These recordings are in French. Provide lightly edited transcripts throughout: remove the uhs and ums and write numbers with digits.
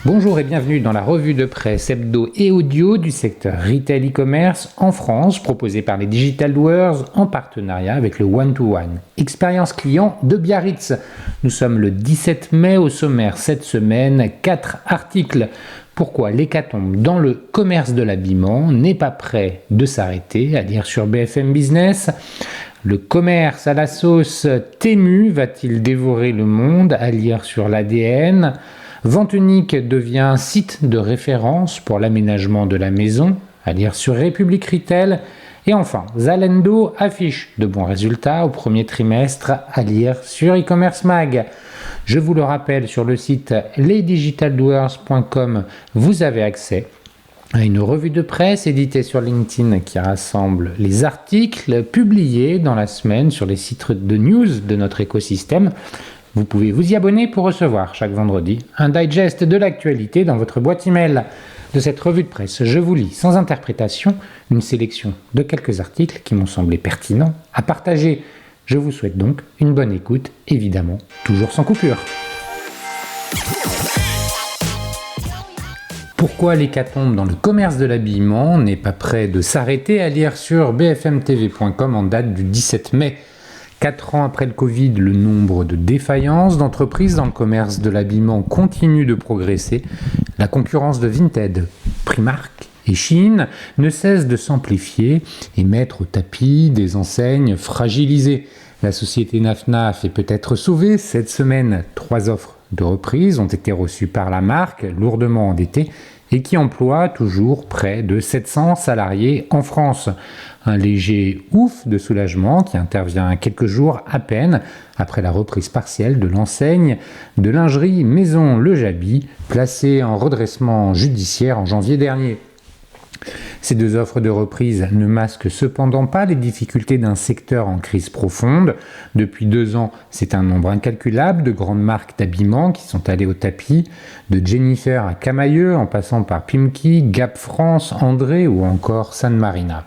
Bonjour et bienvenue dans la revue de presse hebdo et audio du secteur retail e-commerce en France, proposée par les Digital Doers en partenariat avec le One-to-One. Expérience client de Biarritz. Nous sommes le 17 mai au sommaire cette semaine, 4 articles. Pourquoi l'hécatombe dans le commerce de l'habillement n'est pas prêt de s'arrêter, à lire sur BFM Business. Le commerce à la sauce Temu va-t-il dévorer le monde, à lire sur l'ADN. Vente unique devient site de référence pour l'aménagement de la maison, à lire sur République Retail. Et enfin, Zalando affiche de bons résultats au premier trimestre, à lire sur e-commerce mag. Je vous le rappelle, sur le site lesdigitaldoers.com, vous avez accès à une revue de presse éditée sur LinkedIn qui rassemble les articles publiés dans la semaine sur les sites de news de notre écosystème. Vous pouvez vous y abonner pour recevoir chaque vendredi un digest de l'actualité dans votre boîte email. De cette revue de presse, je vous lis sans interprétation une sélection de quelques articles qui m'ont semblé pertinents à partager. Je vous souhaite donc une bonne écoute, évidemment, toujours sans coupure. Pourquoi l'hécatombe dans le commerce de l'habillement n'est pas prêt de s'arrêter, à lire sur bfmtv.com en date du 17 mai. 4 ans après le Covid, le nombre de défaillances d'entreprises dans le commerce de l'habillement continue de progresser. La concurrence de Vinted, Primark et Shein ne cesse de s'amplifier et mettre au tapis des enseignes fragilisées. La société Naf est peut-être sauvée. Cette semaine, 3 offres de reprise ont été reçues par la marque, lourdement endettée, et qui emploie toujours près de 700 salariés en France. Un léger ouf de soulagement qui intervient quelques jours à peine après la reprise partielle de l'enseigne de lingerie Maison Le Jabi, placée en redressement judiciaire en janvier dernier. Ces 2 offres de reprise ne masquent cependant pas les difficultés d'un secteur en crise profonde. Depuis 2 ans, c'est un nombre incalculable de grandes marques d'habillement qui sont allées au tapis, de Jennifer à Camaïeu, en passant par Pimki, Gap France, André ou encore San Marina.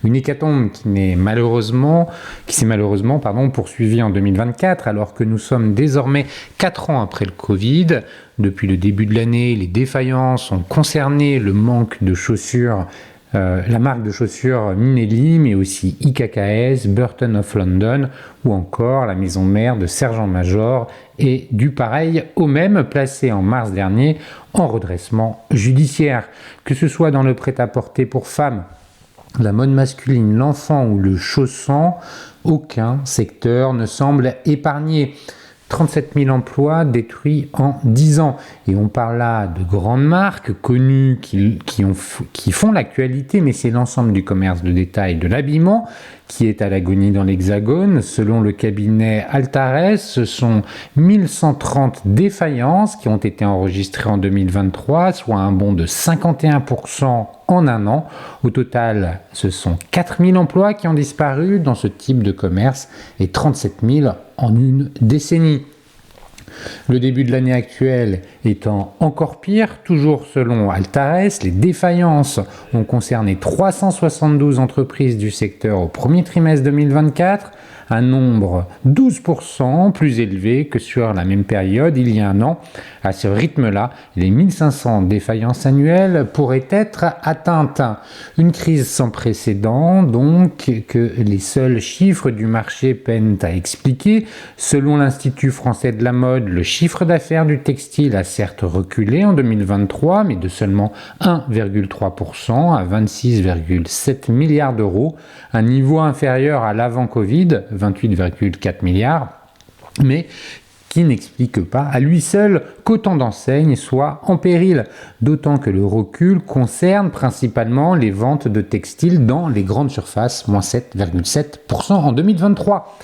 Une hécatombe qui s'est malheureusement poursuivie en 2024, alors que nous sommes désormais 4 ans après le Covid. Depuis le début de l'année, les défaillances ont concerné le manque de chaussures, la marque de chaussures Minelli, mais aussi IKKS, Burton of London ou encore la maison mère de Sergent-Major et du pareil au même, placé en mars dernier en redressement judiciaire. Que ce soit dans le prêt-à-porter pour femmes, la mode masculine, l'enfant ou le chausson, aucun secteur ne semble épargné. 37 000 emplois détruits en 10 ans. Et on parle là de grandes marques connues qui font l'actualité, mais c'est l'ensemble du commerce de détail de l'habillement qui est à l'agonie dans l'Hexagone. Selon le cabinet Altares, ce sont 1130 défaillances qui ont été enregistrées en 2023, soit un bond de 51% en un an. Au total, ce sont 4000 emplois qui ont disparu dans ce type de commerce et 37 000 en une décennie. Le début de l'année actuelle étant encore pire, toujours selon Altares, les défaillances ont concerné 372 entreprises du secteur au premier trimestre 2024, un nombre 12% plus élevé que sur la même période il y a un an. À ce rythme-là, les 1500 défaillances annuelles pourraient être atteintes. Une crise sans précédent, donc, que les seuls chiffres du marché peinent à expliquer. Selon l'Institut français de la mode, le chiffre d'affaires du textile a certes reculé en 2023, mais de seulement 1,3% à 26,7 milliards d'euros, un niveau inférieur à l'avant-Covid, 28,4 milliards, mais qui n'explique pas à lui seul qu'autant d'enseignes soient en péril, d'autant que le recul concerne principalement les ventes de textiles dans les grandes surfaces, moins 7,7% en 2023.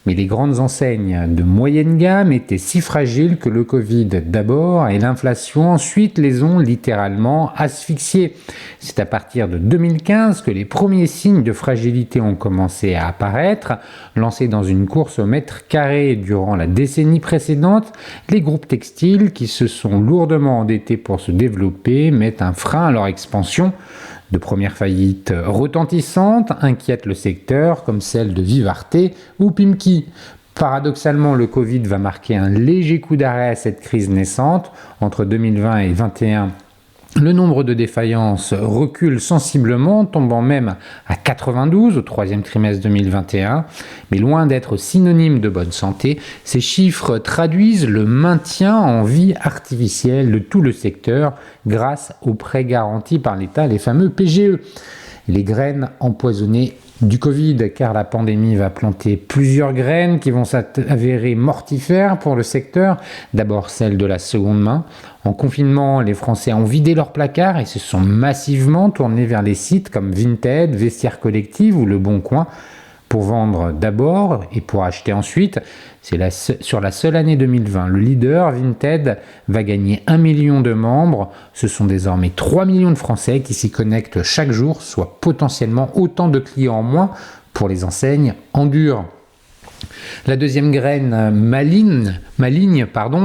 Mais les grandes enseignes de moyenne gamme étaient si fragiles que le Covid d'abord et l'inflation ensuite les ont littéralement asphyxiées. C'est à partir de 2015 que les premiers signes de fragilité ont commencé à apparaître. Lancés dans une course au mètre carré durant la décennie précédente, les groupes textiles qui se sont lourdement endettés pour se développer mettent un frein à leur expansion. De premières faillites retentissantes inquiètent le secteur, comme celle de Vivarte ou Pimki. Paradoxalement, le Covid va marquer un léger coup d'arrêt à cette crise naissante. Entre 2020 et 2021, le nombre de défaillances recule sensiblement, tombant même à 92 au troisième trimestre 2021. Mais loin d'être synonyme de bonne santé, ces chiffres traduisent le maintien en vie artificielle de tout le secteur grâce aux prêts garantis par l'État, les fameux PGE. Les graines empoisonnées du Covid, car la pandémie va planter plusieurs graines qui vont s'avérer mortifères pour le secteur. D'abord celle de la seconde main. En confinement, les Français ont vidé leurs placards et se sont massivement tournés vers les sites comme Vinted, Vestiaire Collective ou Le Bon Coin pour vendre d'abord et pour acheter ensuite. Sur la seule année 2020, le leader Vinted va gagner 1 million de membres. Ce sont désormais 3 millions de Français qui s'y connectent chaque jour, soit potentiellement autant de clients en moins pour les enseignes en dur. La deuxième graine maligne,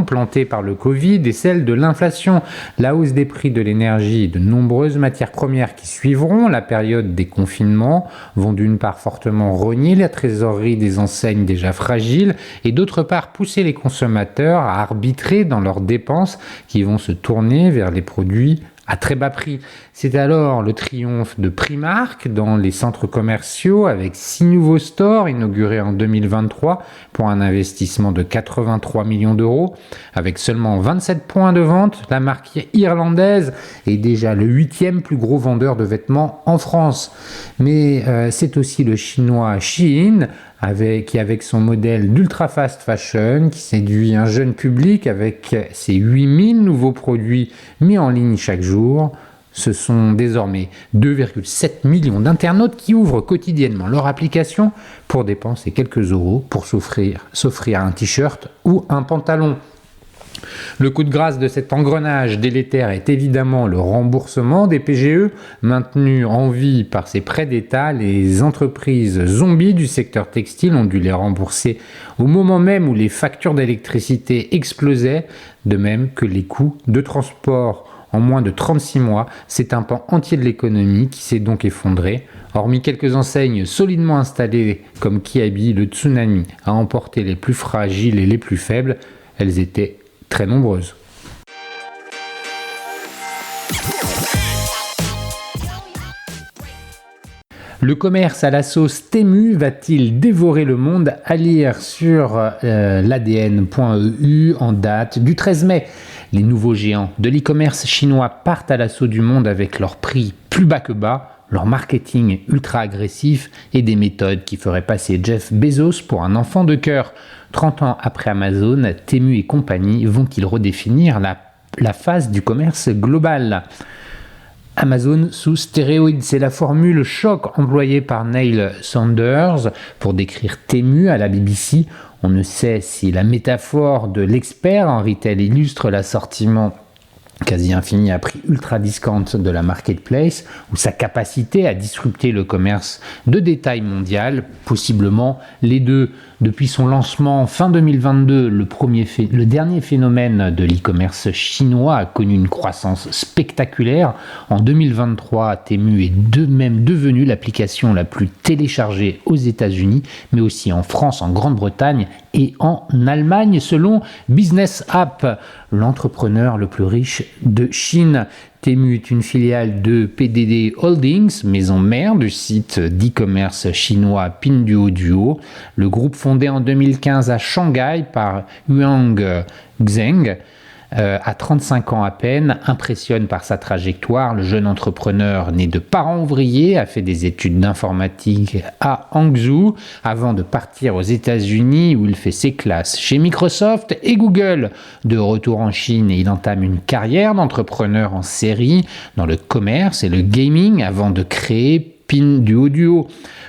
plantée par le Covid est celle de l'inflation. La hausse des prix de l'énergie et de nombreuses matières premières qui suivront la période des confinements vont d'une part fortement rogner la trésorerie des enseignes déjà fragiles et d'autre part pousser les consommateurs à arbitrer dans leurs dépenses qui vont se tourner vers les produits à très bas prix. C'est alors le triomphe de Primark dans les centres commerciaux avec 6 nouveaux stores inaugurés en 2023 pour un investissement de 83 millions d'euros. Avec seulement 27 points de vente, la marque irlandaise est déjà le 8e plus gros vendeur de vêtements en France. Mais c'est aussi le chinois Shein qui avec son modèle d'ultra fast fashion qui séduit un jeune public avec ses 8000 nouveaux produits mis en ligne chaque jour. Ce sont désormais 2,7 millions d'internautes qui ouvrent quotidiennement leur application pour dépenser quelques euros pour s'offrir un t-shirt ou un pantalon. Le coup de grâce de cet engrenage délétère est évidemment le remboursement des PGE. Maintenus en vie par ces prêts d'État, les entreprises zombies du secteur textile ont dû les rembourser au moment même où les factures d'électricité explosaient, de même que les coûts de transport. En moins de 36 mois, c'est un pan entier de l'économie qui s'est donc effondré. Hormis quelques enseignes solidement installées comme Kiabi, le tsunami a emporté les plus fragiles et les plus faibles. Elles étaient très nombreuses. Le commerce à la sauce Temu va-t-il dévorer le monde? À lire sur l'ADN.eu en date du 13 mai. Les nouveaux géants de l'e-commerce chinois partent à l'assaut du monde avec leurs prix plus bas que bas, leur marketing ultra agressif et des méthodes qui feraient passer Jeff Bezos pour un enfant de cœur. 30 ans après Amazon, Temu et compagnie vont-ils redéfinir la phase du commerce global? Amazon sous stéroïdes, c'est la formule choc employée par Neil Saunders pour décrire Temu à la BBC. On ne sait si la métaphore de l'expert en retail illustre l'assortiment quasi infini à prix ultra discount de la marketplace ou sa capacité à disrupter le commerce de détail mondial, possiblement les deux. Depuis son lancement fin 2022, le dernier phénomène de l'e-commerce chinois a connu une croissance spectaculaire. En 2023, Temu est même devenu l'application la plus téléchargée aux États-Unis, mais aussi en France, en Grande-Bretagne et en Allemagne, selon Business App, l'entrepreneur le plus riche de Chine. Temu est une filiale de PDD Holdings, maison mère du site d'e-commerce chinois Pinduoduo. Le groupe fondé en 2015 à Shanghai par Huang Zheng, à 35 ans à peine, impressionne par sa trajectoire. Le jeune entrepreneur, né de parents ouvriers, a fait des études d'informatique à Hangzhou avant de partir aux États-Unis où il fait ses classes chez Microsoft et Google. De retour en Chine, il entame une carrière d'entrepreneur en série dans le commerce et le gaming avant de créer Pinduoduo.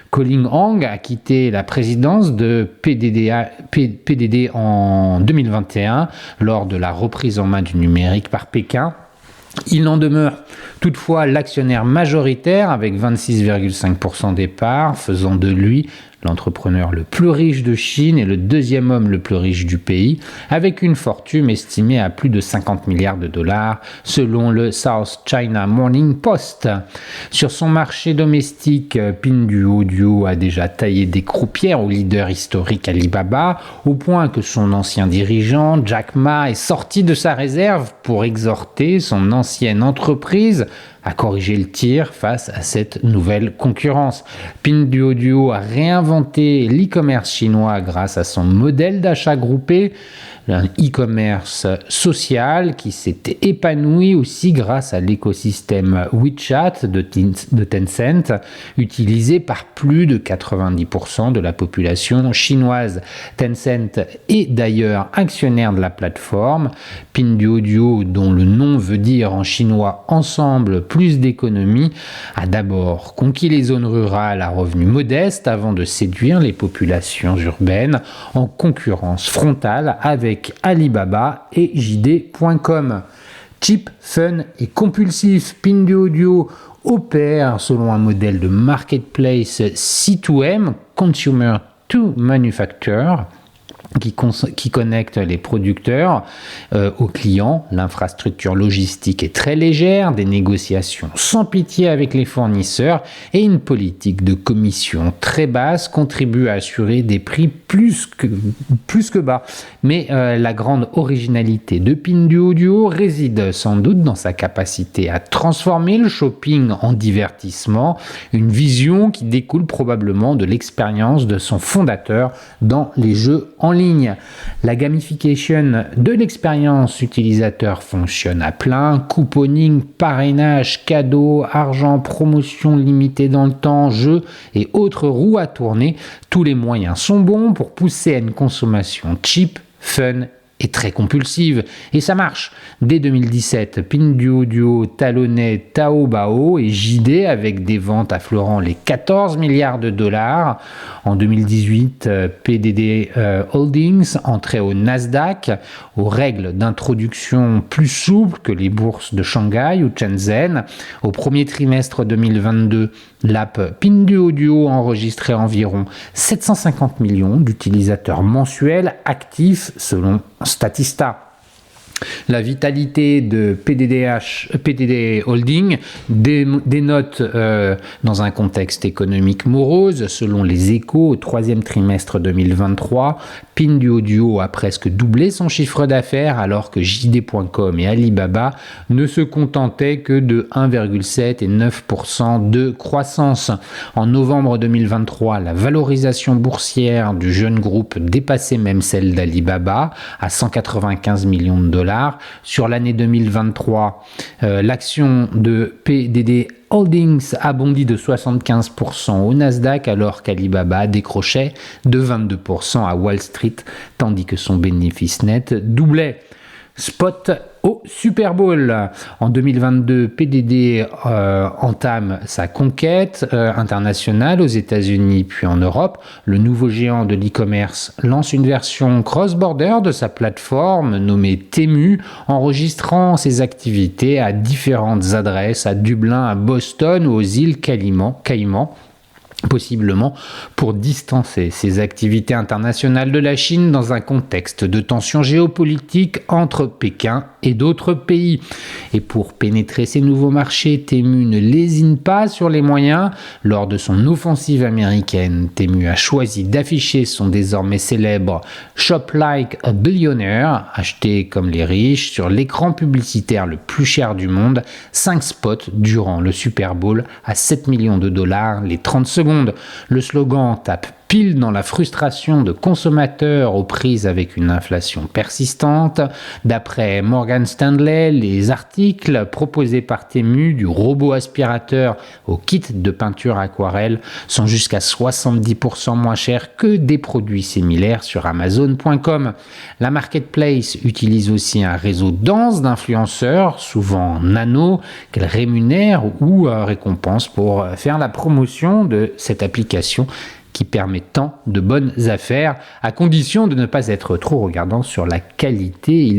Colin Hong a quitté la présidence de PDD en 2021 lors de la reprise en main du numérique par Pékin. Il en demeure toutefois l'actionnaire majoritaire avec 26,5% des parts, faisant de lui l'entrepreneur le plus riche de Chine et le deuxième homme le plus riche du pays, avec une fortune estimée à plus de 50 milliards de dollars, selon le South China Morning Post. Sur son marché domestique, Pinduoduo a déjà taillé des croupières au leader historique Alibaba, au point que son ancien dirigeant, Jack Ma, est sorti de sa réserve pour exhorter son ancienne entreprise à corriger le tir face à cette nouvelle concurrence. Pinduoduo a réinventé l'e-commerce chinois grâce à son modèle d'achat groupé, un e-commerce social qui s'est épanoui aussi grâce à l'écosystème WeChat de Tencent, utilisé par plus de 90% de la population chinoise. Tencent est d'ailleurs actionnaire de la plateforme. Pinduoduo, dont le nom veut dire en chinois « ensemble, plus d'économie », a d'abord conquis les zones rurales à revenus modestes avant de séduire les populations urbaines en concurrence frontale avec Alibaba et JD.com. Cheap, fun et compulsif, Pinduoduo opère selon un modèle de marketplace C2M, Consumer to Manufacturer, qui connecte les producteurs aux clients. L'infrastructure logistique est très légère, des négociations sans pitié avec les fournisseurs et une politique de commission très basse contribue à assurer des prix plus que bas. Mais la grande originalité de Pinduoduo réside sans doute dans sa capacité à transformer le shopping en divertissement, une vision qui découle probablement de l'expérience de son fondateur dans les jeux en ligne. La gamification de l'expérience utilisateur fonctionne à plein. Couponing, parrainage, cadeaux, argent, promotion limitée dans le temps, jeux et autres roues à tourner. Tous les moyens sont bons pour pousser à une consommation cheap, fun et très compulsive. Et ça marche. Dès 2017, Pinduoduo talonnait Taobao et JD avec des ventes affleurant les 14 milliards de dollars. En 2018, PDD Holdings entrait au Nasdaq, aux règles d'introduction plus souples que les bourses de Shanghai ou Shenzhen. Au premier trimestre 2022, l'app Pinduoduo enregistrait environ 750 millions d'utilisateurs mensuels actifs selon Statista. La vitalité de PDD Holding dénote dans un contexte économique morose. Selon les Échos, au troisième trimestre 2023, Pinduoduo a presque doublé son chiffre d'affaires alors que JD.com et Alibaba ne se contentaient que de 1,7 et 9% de croissance. En novembre 2023, la valorisation boursière du jeune groupe dépassait même celle d'Alibaba à 195 millions de dollars. Sur l'année 2023, l'action de PDD Holdings a bondi de 75% au Nasdaq alors qu'Alibaba décrochait de 22% à Wall Street tandis que son bénéfice net doublait. Spot au Super Bowl. En 2022, PDD entame sa conquête internationale aux États-Unis puis en Europe. Le nouveau géant de l'e-commerce lance une version cross-border de sa plateforme nommée Temu, enregistrant ses activités à différentes adresses à Dublin, à Boston ou aux îles Caïmans, possiblement pour distancer ses activités internationales de la Chine dans un contexte de tensions géopolitiques entre Pékin et d'autres pays. Et pour pénétrer ces nouveaux marchés, Temu ne lésine pas sur les moyens. Lors de son offensive américaine, Temu a choisi d'afficher son désormais célèbre Shop Like a Billionaire, acheté comme les riches, sur l'écran publicitaire le plus cher du monde, 5 spots durant le Super Bowl à 7 millions de dollars les 30 secondes. Le slogan tape pile dans la frustration de consommateurs aux prises avec une inflation persistante. D'après Morgan Stanley, les articles proposés par Temu, du robot aspirateur au kit de peinture aquarelle, sont jusqu'à 70% moins chers que des produits similaires sur Amazon.com. La marketplace utilise aussi un réseau dense d'influenceurs, souvent nano, qu'elle rémunère ou récompense pour faire la promotion de cette application qui permet tant de bonnes affaires, à condition de ne pas être trop regardant sur la qualité et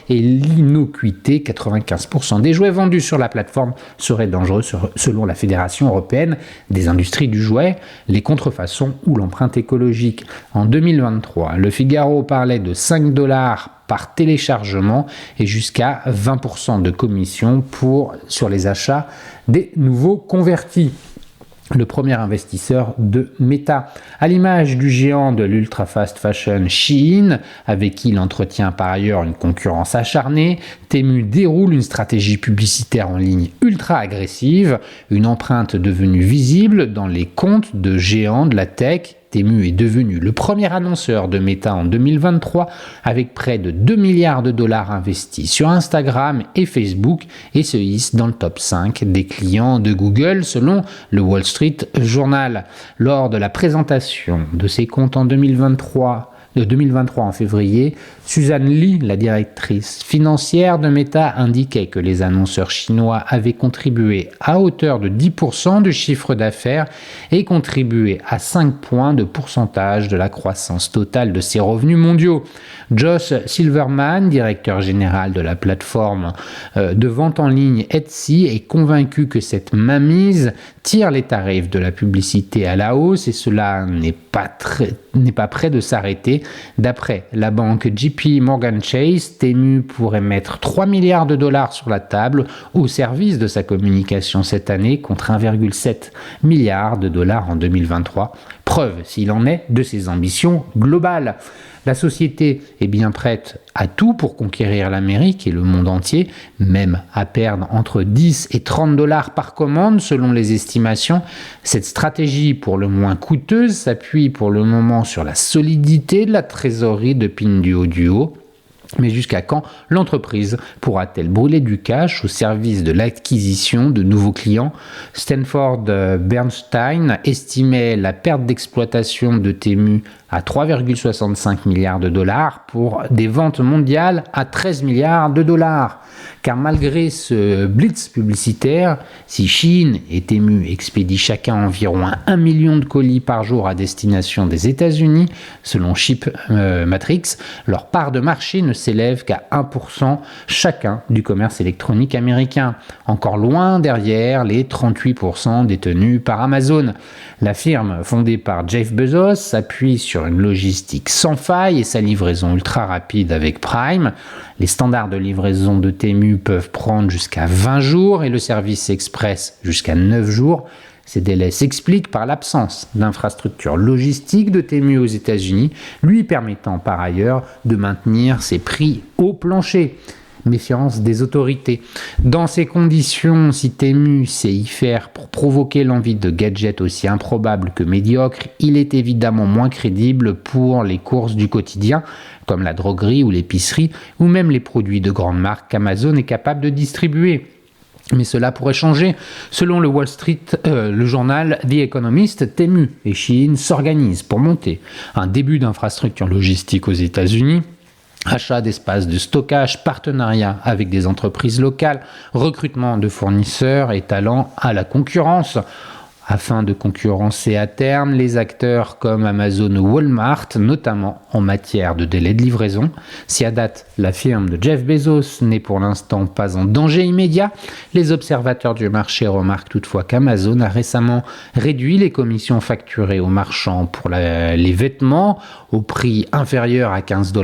l'innocuité. 95% des jouets vendus sur la plateforme seraient dangereux selon la Fédération européenne des industries du jouet, les contrefaçons ou l'empreinte écologique. En 2023, Le Figaro parlait de 5 $ par téléchargement et jusqu'à 20% de commission sur les achats des nouveaux convertis. Le premier investisseur de Meta. À l'image du géant de l'ultra fast fashion Shein, avec qui il entretient par ailleurs une concurrence acharnée, Temu déroule une stratégie publicitaire en ligne ultra agressive, une empreinte devenue visible dans les comptes de géants de la tech. Temu est devenu le premier annonceur de Meta en 2023 avec près de 2 milliards de dollars investis sur Instagram et Facebook et se hisse dans le top 5 des clients de Google selon le Wall Street Journal. Lors de la présentation de ses comptes en 2023 en février, Susan Li, la directrice financière de Meta, indiquait que les annonceurs chinois avaient contribué à hauteur de 10% du chiffre d'affaires et contribué à 5 points de pourcentage de la croissance totale de ses revenus mondiaux. Josh Silverman, directeur général de la plateforme de vente en ligne Etsy, est convaincu que cette mainmise tire les tarifs de la publicité à la hausse et cela n'est pas près de s'arrêter. D'après la banque JP Morgan Chase, Temu pourrait mettre 3 milliards de dollars sur la table au service de sa communication cette année contre 1,7 milliard de dollars en 2023. Preuve, s'il en est, de ses ambitions globales. La société est bien prête à tout pour conquérir l'Amérique et le monde entier, même à perdre entre 10 et 30 $ par commande selon les estimations. Cette stratégie, pour le moins coûteuse, s'appuie pour le moment sur la solidité de la trésorerie de Pinduoduo. Mais jusqu'à quand l'entreprise pourra-t-elle brûler du cash au service de l'acquisition de nouveaux clients ? Stanford Bernstein estimait la perte d'exploitation de Temu à 3,65 milliards de dollars pour des ventes mondiales à 13 milliards de dollars. Car malgré ce blitz publicitaire, si Shein et Temu expédient chacun environ 1 million de colis par jour à destination des États-Unis, selon Chip Matrix, leur part de marché ne s'élève qu'à 1% chacun du commerce électronique américain, encore loin derrière les 38% détenus par Amazon. La firme, fondée par Jeff Bezos, s'appuie sur une logistique sans faille et sa livraison ultra rapide avec Prime. Les standards de livraison de Temu peuvent prendre jusqu'à 20 jours et le service express jusqu'à 9 jours. Ces délais s'expliquent par l'absence d'infrastructures logistiques de Temu aux États-Unis, lui permettant par ailleurs de maintenir ses prix au plancher. Méfiance des autorités. Dans ces conditions, si Temu sait y faire pour provoquer l'envie de gadgets aussi improbables que médiocres, il est évidemment moins crédible pour les courses du quotidien, comme la droguerie ou l'épicerie, ou même les produits de grandes marques qu'Amazon est capable de distribuer. Mais cela pourrait changer. Selon le journal The Economist, Temu et Shein s'organisent pour monter un début d'infrastructure logistique aux États-Unis. Achat d'espaces de stockage, partenariat avec des entreprises locales, recrutement de fournisseurs et talents à la concurrence. Afin de concurrencer à terme les acteurs comme Amazon ou Walmart, notamment en matière de délai de livraison. Si à date, la firme de Jeff Bezos n'est pour l'instant pas en danger immédiat, les observateurs du marché remarquent toutefois qu'Amazon a récemment réduit les commissions facturées aux marchands pour les vêtements au prix inférieur à 15 $.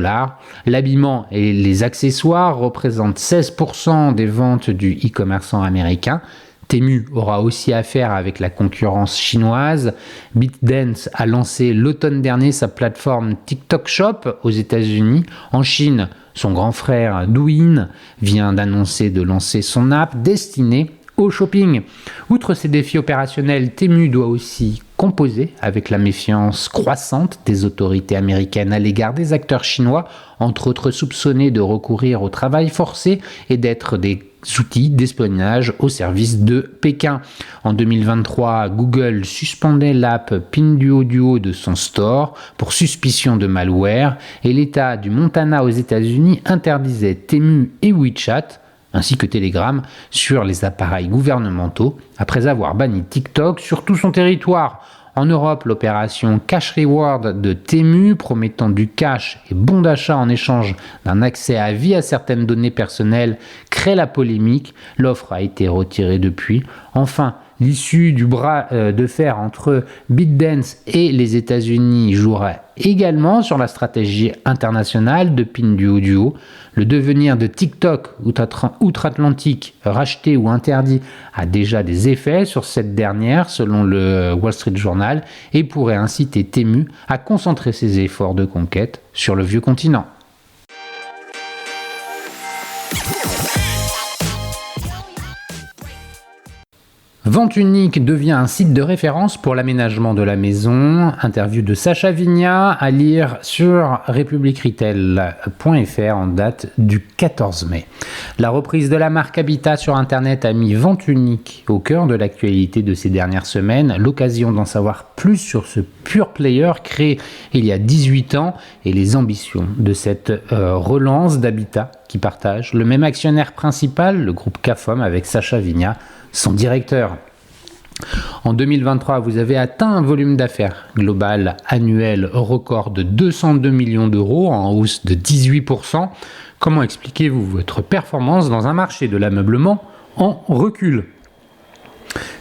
L'habillement et les accessoires représentent 16% des ventes du e-commerçant américain. Temu aura aussi affaire avec la concurrence chinoise. ByteDance a lancé l'automne dernier sa plateforme TikTok Shop aux États-Unis. En Chine, son grand frère Douyin vient d'annoncer de lancer son app destinée au shopping. Outre ces défis opérationnels, Temu doit aussi composer avec la méfiance croissante des autorités américaines à l'égard des acteurs chinois, entre autres soupçonnés de recourir au travail forcé et d'être des outils d'espionnage au service de Pékin. En 2023, Google suspendait l'app Pinduoduo de son store pour suspicion de malware et l'État du Montana aux États-Unis interdisait Temu et WeChat, ainsi que Telegram sur les appareils gouvernementaux, après avoir banni TikTok sur tout son territoire. En Europe, l'opération Cash Reward de Temu, promettant du cash et bon d'achat en échange d'un accès à vie à certaines données personnelles, crée la polémique. L'offre a été retirée depuis. Enfin, l'issue du bras de fer entre ByteDance et les États-Unis jouera également sur la stratégie internationale de Pinduoduo. Le devenir de TikTok outre-Atlantique, racheté ou interdit, a déjà des effets sur cette dernière, selon le Wall Street Journal, et pourrait inciter Temu à concentrer ses efforts de conquête sur le vieux continent. Vente Unique devient un site de référence pour l'aménagement de la maison. Interview de Sacha Vignat à lire sur republicretail.fr en date du 14 mai. La reprise de la marque Habitat sur Internet a mis Vente Unique au cœur de l'actualité de ces dernières semaines. L'occasion d'en savoir plus sur ce pure player créé il y a 18 ans et les ambitions de cette relance d'Habitat qui partage le même actionnaire principal, le groupe CAFOM, avec Sacha Vignat, son directeur. En 2023, vous avez atteint un volume d'affaires global annuel record de 202 millions d'euros, en hausse de 18%. Comment expliquez-vous votre performance dans un marché de l'ameublement en recul ?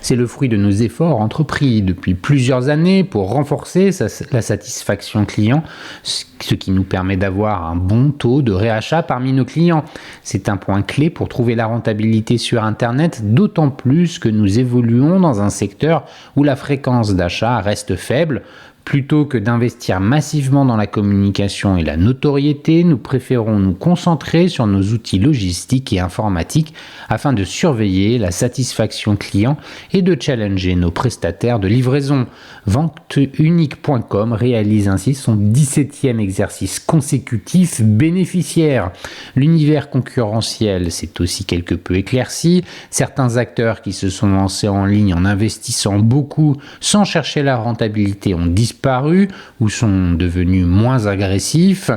C'est le fruit de nos efforts entrepris depuis plusieurs années pour renforcer la satisfaction client, ce qui nous permet d'avoir un bon taux de réachat parmi nos clients. C'est un point clé pour trouver la rentabilité sur Internet, d'autant plus que nous évoluons dans un secteur où la fréquence d'achat reste faible. Plutôt que d'investir massivement dans la communication et la notoriété, nous préférons nous concentrer sur nos outils logistiques et informatiques afin de surveiller la satisfaction client et de challenger nos prestataires de livraison. VenteUnique.com réalise ainsi son 17e exercice consécutif bénéficiaire. L'univers concurrentiel s'est aussi quelque peu éclairci. Certains acteurs qui se sont lancés en ligne en investissant beaucoup sans chercher la rentabilité ont disparu ou sont devenus moins agressifs,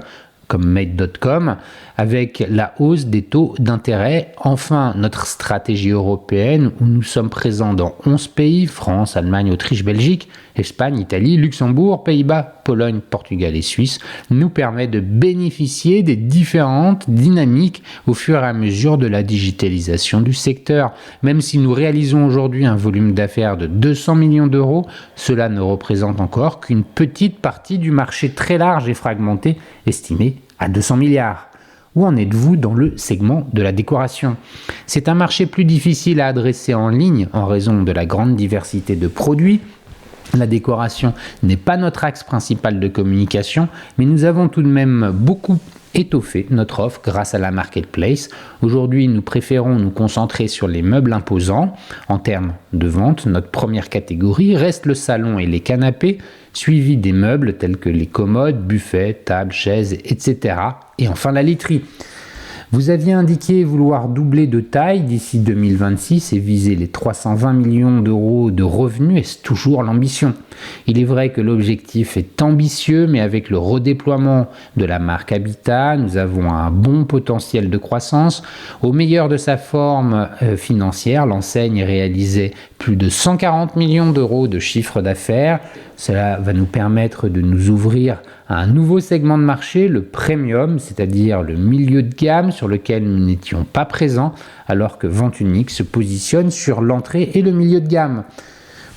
comme Made.com, avec la hausse des taux d'intérêt. Enfin, notre stratégie européenne, où nous sommes présents dans 11 pays, France, Allemagne, Autriche, Belgique, Espagne, Italie, Luxembourg, Pays-Bas, Pologne, Portugal et Suisse, nous permet de bénéficier des différentes dynamiques au fur et à mesure de la digitalisation du secteur. Même si nous réalisons aujourd'hui un volume d'affaires de 200 millions d'euros, cela ne représente encore qu'une petite partie du marché très large et fragmenté, estimé à 200 milliards. Où en êtes-vous dans le segment de la décoration ? C'est un marché plus difficile à adresser en ligne en raison de la grande diversité de produits. La décoration n'est pas notre axe principal de communication, mais nous avons tout de même beaucoup étoffé notre offre grâce à la marketplace. Aujourd'hui, nous préférons nous concentrer sur les meubles imposants. En termes de vente, notre première catégorie reste le salon et les canapés, suivi des meubles tels que les commodes, buffets, tables, chaises, etc. Et enfin la literie. Vous aviez indiqué vouloir doubler de taille d'ici 2026 et viser les 320 millions d'euros de revenus. Est-ce toujours l'ambition ? Il est vrai que l'objectif est ambitieux, mais avec le redéploiement de la marque Habitat, nous avons un bon potentiel de croissance. Au meilleur de sa forme financière, l'enseigne réalisait plus de 140 millions d'euros de chiffre d'affaires. Cela va nous permettre de nous ouvrir à un nouveau segment de marché, le premium, c'est-à-dire le milieu de gamme sur lequel nous n'étions pas présents, alors que Vente Unique se positionne sur l'entrée et le milieu de gamme.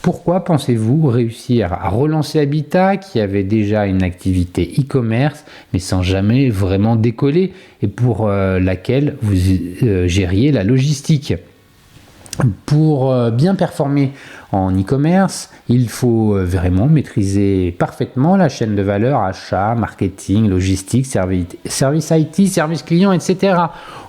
Pourquoi pensez-vous réussir à relancer Habitat, qui avait déjà une activité e-commerce, mais sans jamais vraiment décoller, et pour laquelle vous gériez la logistique ? Pour bien performer en e-commerce, il faut vraiment maîtriser parfaitement la chaîne de valeur, achat, marketing, logistique, service IT, service client, etc.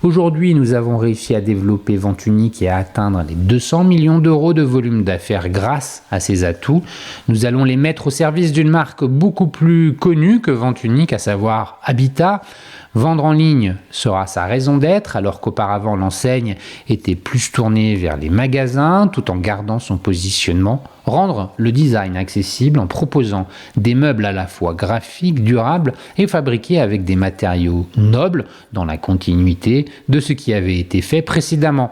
Aujourd'hui, nous avons réussi à développer Vente Unique et à atteindre les 200 millions d'euros de volume d'affaires grâce à ces atouts. Nous allons les mettre au service d'une marque beaucoup plus connue que Vente Unique, à savoir Habitat. Vendre en ligne sera sa raison d'être, alors qu'auparavant l'enseigne était plus tournée vers les magasins, tout en gardant son positionnement positionnement, rendre le design accessible en proposant des meubles à la fois graphiques, durables et fabriqués avec des matériaux nobles dans la continuité de ce qui avait été fait précédemment.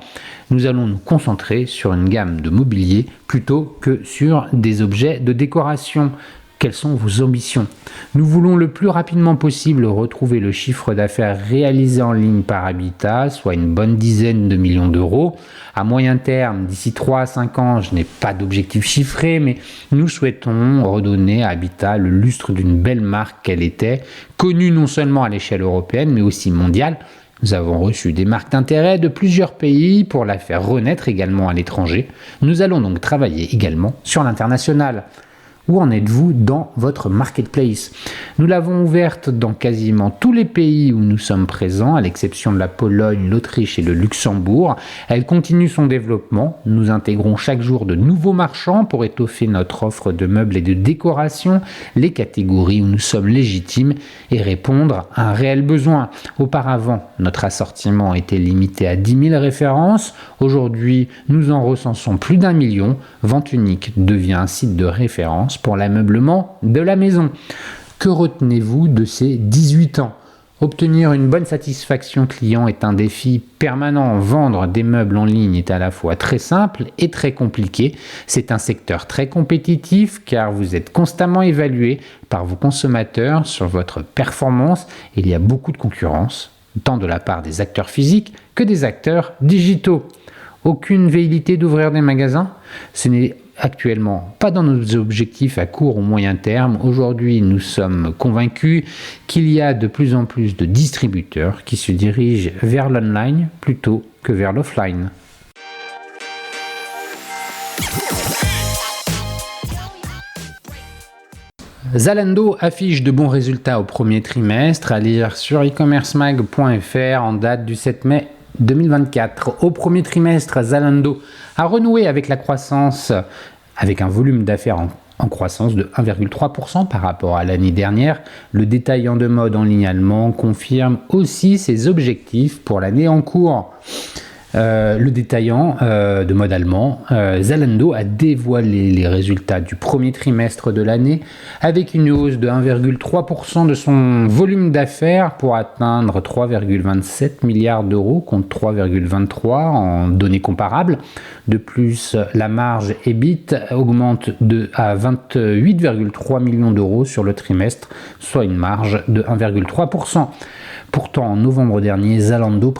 Nous allons nous concentrer sur une gamme de mobilier plutôt que sur des objets de décoration. Quelles sont vos ambitions? Nous voulons le plus rapidement possible retrouver le chiffre d'affaires réalisé en ligne par Habitat, soit une bonne dizaine de millions d'euros. À moyen terme, d'ici 3 à 5 ans, je n'ai pas d'objectif chiffré, mais nous souhaitons redonner à Habitat le lustre d'une belle marque qu'elle était, connue non seulement à l'échelle européenne, mais aussi mondiale. Nous avons reçu des marques d'intérêt de plusieurs pays pour la faire renaître également à l'étranger. Nous allons donc travailler également sur l'international. Où en êtes-vous dans votre marketplace? Nous l'avons ouverte dans quasiment tous les pays où nous sommes présents, à l'exception de la Pologne, l'Autriche et le Luxembourg. Elle continue son développement. Nous intégrons chaque jour de nouveaux marchands pour étoffer notre offre de meubles et de décoration, les catégories où nous sommes légitimes et répondre à un réel besoin. Auparavant, notre assortiment était limité à 10 000 références. Aujourd'hui, nous en recensons plus d'1 million. Vente Unique devient un site de référence pour l'ameublement de la maison. Que retenez-vous de ces 18 ans? Obtenir une bonne satisfaction client est un défi permanent. Vendre des meubles en ligne est à la fois très simple et très compliqué. C'est un secteur très compétitif car vous êtes constamment évalué par vos consommateurs sur votre performance. Il y a beaucoup de concurrence, tant de la part des acteurs physiques que des acteurs digitaux. Aucune velléité d'ouvrir des magasins? Ce n'est actuellement pas dans nos objectifs à court ou moyen terme. Aujourd'hui, nous sommes convaincus qu'il y a de plus en plus de distributeurs qui se dirigent vers l'online plutôt que vers l'offline. Zalando affiche de bons résultats au premier trimestre, à lire sur e-commercemag.fr en date du 7 mai 2024. Au premier trimestre, Zalando a renoué avec la croissance, avec un volume d'affaires en croissance de 1,3% par rapport à l'année dernière. Le détaillant de mode en ligne allemand confirme aussi ses objectifs pour l'année en cours. Le détaillant de mode allemand, Zalando a dévoilé les résultats du premier trimestre de l'année avec une hausse de 1,3% de son volume d'affaires pour atteindre 3,27 milliards d'euros contre 3,23 en données comparables. De plus, la marge EBIT augmente à 28,3 millions d'euros sur le trimestre, soit une marge de 1,3%. Pourtant, en novembre dernier, Zalando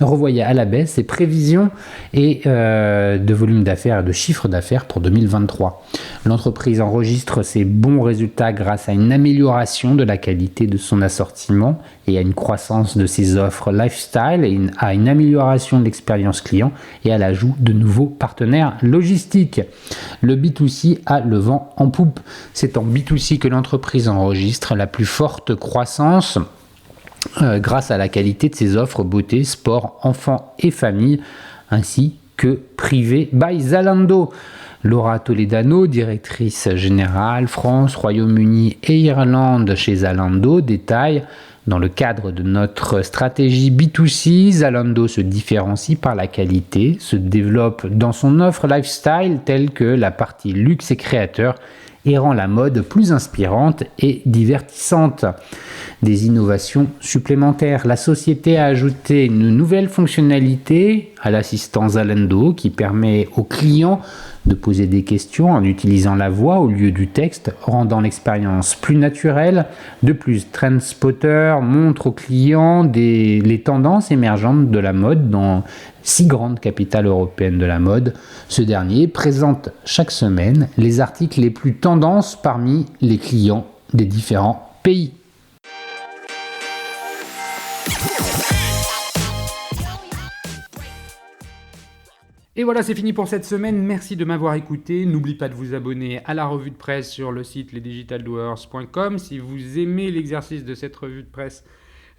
revoyait à la baisse ses prévisions de volume d'affaires et de chiffre d'affaires pour 2023. L'entreprise enregistre ses bons résultats grâce à une amélioration de la qualité de son assortiment et à une croissance de ses offres lifestyle et à une amélioration de l'expérience client et à l'ajout de nouveaux partenaires logistiques. Le B2C a le vent en poupe. C'est en B2C que l'entreprise enregistre la plus forte croissance grâce à la qualité de ses offres beauté, sport, enfants et famille, ainsi que privé by Zalando. Laura Toledano, directrice générale France, Royaume-Uni et Irlande chez Zalando, détaille: dans le cadre de notre stratégie B2C, Zalando se différencie par la qualité, se développe dans son offre lifestyle telle que la partie luxe et créateur et rend la mode plus inspirante et divertissante. Des innovations supplémentaires. La société a ajouté une nouvelle fonctionnalité à l'assistant Zalando qui permet aux clients de poser des questions en utilisant la voix au lieu du texte, rendant l'expérience plus naturelle. De plus, TrendSpotter montre aux clients les tendances émergentes de la mode dans 6 grandes capitales européennes de la mode. Ce dernier présente chaque semaine les articles les plus tendances parmi les clients des différents pays. Et voilà, c'est fini pour cette semaine. Merci de m'avoir écouté. N'oublie pas de vous abonner à la revue de presse sur le site lesdigitaldoers.com. Si vous aimez l'exercice de cette revue de presse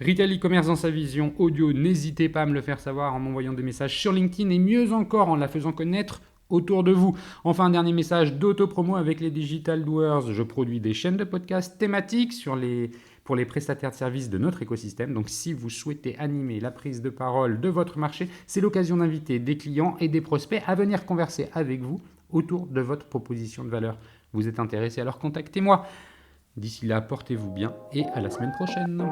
Retail e-commerce dans sa vision audio, n'hésitez pas à me le faire savoir en m'envoyant des messages sur LinkedIn et mieux encore en la faisant connaître autour de vous. Enfin, un dernier message d'auto-promo avec les Digital Doers. Je produis des chaînes de podcasts thématiques pour les prestataires de services de notre écosystème. Donc, si vous souhaitez animer la prise de parole de votre marché, c'est l'occasion d'inviter des clients et des prospects à venir converser avec vous autour de votre proposition de valeur vous êtes intéressé, alors contactez-moi. D'ici là, portez-vous bien et à la semaine prochaine.